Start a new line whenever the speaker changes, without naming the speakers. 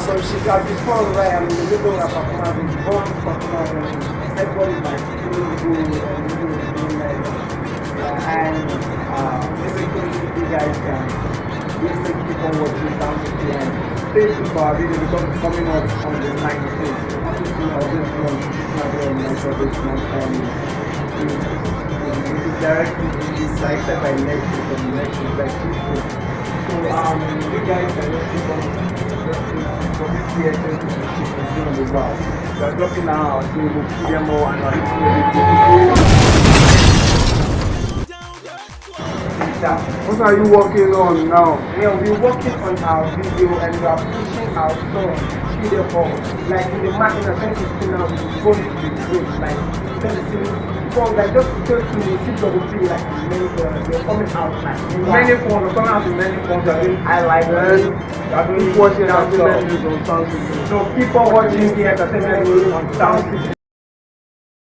But she got this phone right, I'm in the middle of a performance, born performance, everybody's like feeling good and doing like, and basically you guys can basically keep on watching down to the end. Thank you for our video because it's coming up on the 19th. Obviously, I'll just go on this month and it is directly directed by Netflix and Netflix by Tuesday. So you guys can just keep on for this year 2016 on the wow. We are dropping now our table, PMO and our what are you working on now? Yeah, we're working on our video and we are pushing our song to the hall. Like in the market, I think it's now going to be good. Like, songs like just to see double P, like they're coming out like many forms, coming out in many forms. I like them. Keep watching entertainment news on Sound City. So keep on watching the entertainment news on Sound City.